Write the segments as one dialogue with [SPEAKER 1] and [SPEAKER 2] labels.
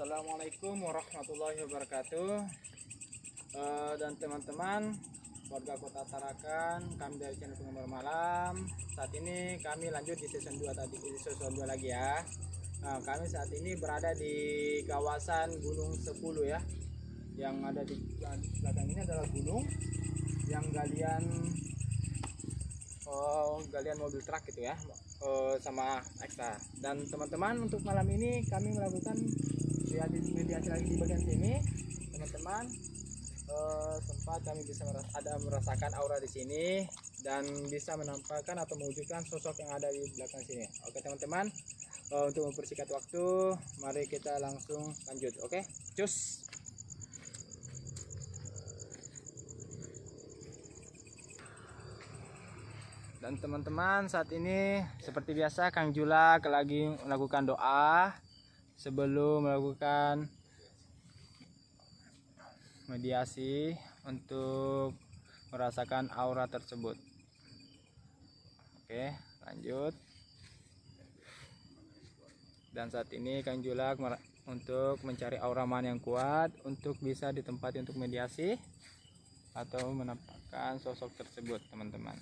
[SPEAKER 1] Assalamualaikum warahmatullahi wabarakatuh. Dan teman-teman warga Kota Tarakan, kami dari channel Penggemar Malam. Saat ini kami lanjut di season 2 tadi, season 2 lagi ya. Nah, kami saat ini berada di kawasan Gunung 10 ya. Yang ada di belakang ini adalah gunung yang galian mobil truk gitu ya, sama ekstra. Dan teman-teman, untuk malam ini kami melakukan mediasi lagi di bagian sini, teman-teman. Sempat kami bisa merasakan aura di sini dan bisa menampakkan atau mewujudkan sosok yang ada di belakang sini. Oke teman-teman, untuk mempersingkat waktu, mari kita langsung lanjut. Oke, cus. Dan teman-teman, saat ini seperti biasa Kang Julak lagi melakukan doa sebelum melakukan mediasi untuk merasakan aura tersebut. Oke, lanjut. Dan saat ini Kang Julak untuk mencari aura mana yang kuat untuk bisa ditempati untuk mediasi atau menampakkan sosok tersebut, teman-teman.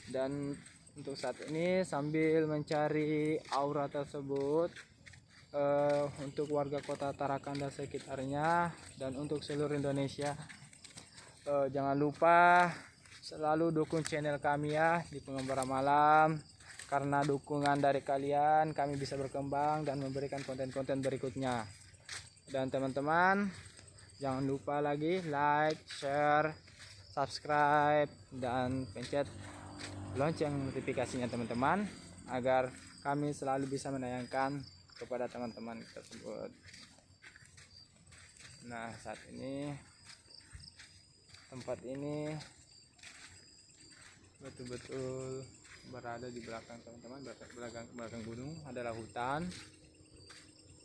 [SPEAKER 1] Dan untuk saat ini sambil mencari aura tersebut untuk warga Kota Tarakan dan sekitarnya, dan untuk seluruh Indonesia, jangan lupa selalu dukung channel kami ya di Pengembara Malam. Karena dukungan dari kalian kami bisa berkembang dan memberikan konten-konten berikutnya. Dan teman-teman, jangan lupa lagi like, share, subscribe, dan pencet lonceng notifikasinya teman-teman, agar kami selalu bisa menayangkan kepada teman-teman tersebut. Nah, saat ini tempat ini betul-betul berada di belakang teman-teman, belakang gunung adalah hutan,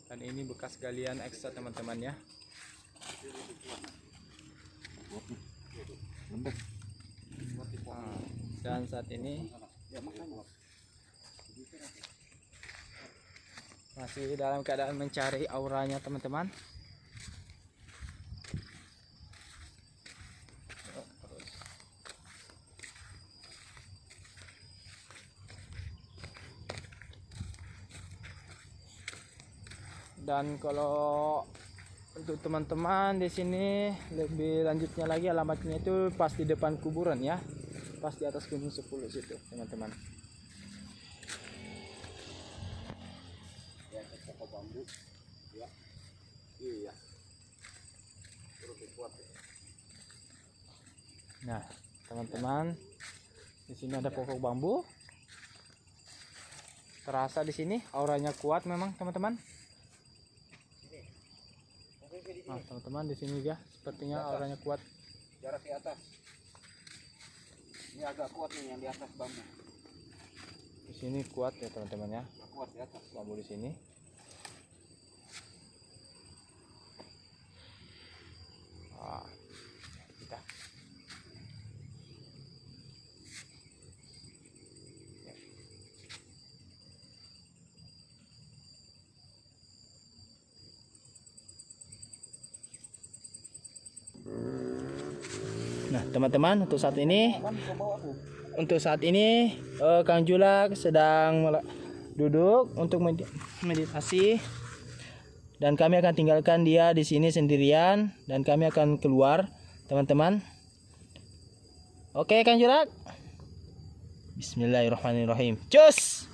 [SPEAKER 1] dan ini bekas galian ekstra teman-teman ya. Dan saat ini masih dalam keadaan mencari auranya teman-teman. Dan kalau untuk teman-teman di sini lebih lanjutnya lagi, alamatnya itu pas di depan kuburan ya, pas di atas Gunung 10 situ teman-teman. Nah teman-teman, di sini ada pokok bambu. Terasa di sini auranya kuat memang teman-teman. Nah teman-teman, di sini ya sepertinya auranya kuat.
[SPEAKER 2] Jarak di atas. Ini agak kuat nih yang di atas bambu.
[SPEAKER 1] Di sini kuat ya teman-teman ya.
[SPEAKER 2] Kuat di atas
[SPEAKER 1] Bambu di sini. Kita. Ya. Nah teman-teman, untuk saat ini Kang Julak sedang duduk untuk meditasi, dan kami akan tinggalkan dia di sini sendirian, dan kami akan keluar teman-teman. Oke Kang Julak, bismillahirrahmanirrahim, cus.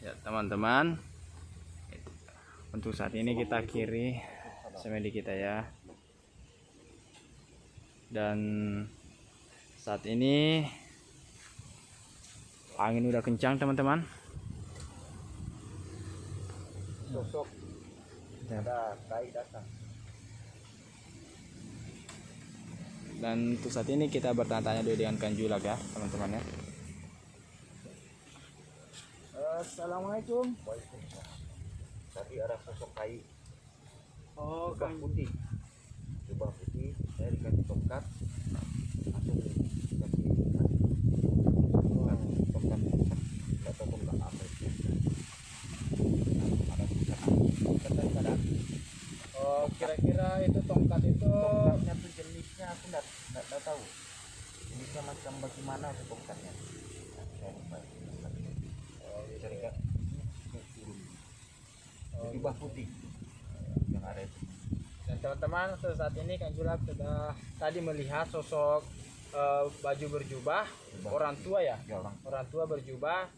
[SPEAKER 1] Ya teman-teman, untuk saat ini kita akhiri semedi kita ya. Dan saat ini angin udah kencang teman-teman.
[SPEAKER 2] Sosok ada kai datang.
[SPEAKER 1] Dan untuk saat ini kita bertanya-tanya dulu dengan Kang Julak ya teman-teman ya. Assalamualaikum.
[SPEAKER 2] Waalaikumsalam. Tadi ada sosok kai.
[SPEAKER 1] Oh,
[SPEAKER 2] Jubah
[SPEAKER 1] Kang.
[SPEAKER 2] putih. Jubah putih. Saya dikasih tongkat. Langsung dikasih tongkat. Nggak tahu tongkat apa itu. Ada tongkat.
[SPEAKER 1] Oh, kira-kira itu tongkat itu
[SPEAKER 2] Tongkatnya tuh jenisnya aku nggak tahu. Jenisnya macam bagaimana itu tongkatnya. Saya lupa. Cari kan. Jubah putih yang ada itu.
[SPEAKER 1] dan teman-teman untuk saat ini Kang Julak sudah tadi melihat sosok baju berjubah orang tua ya.
[SPEAKER 2] Ya orang
[SPEAKER 1] Orang tua berjubah.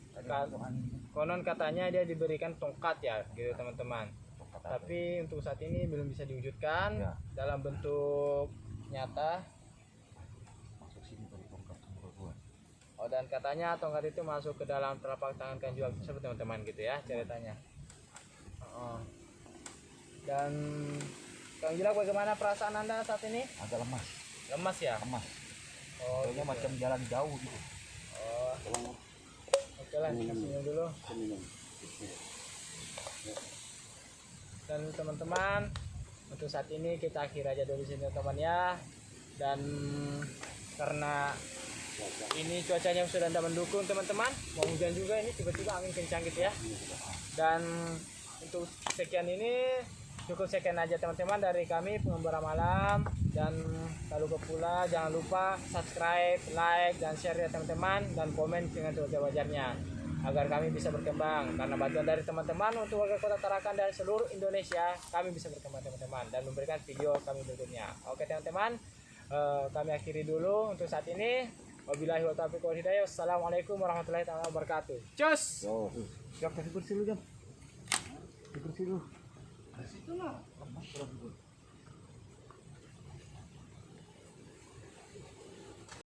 [SPEAKER 1] Konon katanya dia diberikan tongkat ya, gitu teman-teman.
[SPEAKER 2] tongkat apa?
[SPEAKER 1] Tapi untuk saat ini belum bisa diwujudkan
[SPEAKER 2] Ya.
[SPEAKER 1] dalam bentuk nyata.
[SPEAKER 2] Masuk sini dari tongkat umur gua.
[SPEAKER 1] Oh, dan katanya tongkat itu masuk ke dalam telapak tangan Kang Julak tersebut teman-teman gitu ya ceritanya. Oh. Dan Kang Julak, bagaimana perasaan Anda saat ini?
[SPEAKER 2] Agak lemas,
[SPEAKER 1] Lemas ya?
[SPEAKER 2] lemas.
[SPEAKER 1] Oh,
[SPEAKER 2] Kayaknya
[SPEAKER 1] gitu.
[SPEAKER 2] macam jalan jauh gitu.
[SPEAKER 1] Oh, oke lah, kita senyum dulu. Dan teman-teman, untuk saat ini kita akhir aja dulu sini teman ya. Dan karena ini cuacanya sudah tidak mendukung teman-teman, mau hujan juga, ini tiba-tiba angin kencang gitu ya. Dan untuk sekian ini cukup sekian aja teman-teman dari kami pengembara malam. Dan tak lupa pula jangan lupa subscribe, like, dan share ya teman-teman, dan komen dengan sewajarnya agar kami bisa berkembang. Karena bantuan dari teman-teman untuk warga Kota Tarakan dan seluruh Indonesia, kami bisa berkembang teman-teman dan memberikan video kami berikutnya. Oke teman-teman, kami akhiri dulu untuk saat ini. Wabillahi wa taufiq wal hidayah. Wassalamualaikum warahmatullahi wabarakatuh. Cus.
[SPEAKER 2] Siap kasih bersih lu jam. Bersih lu.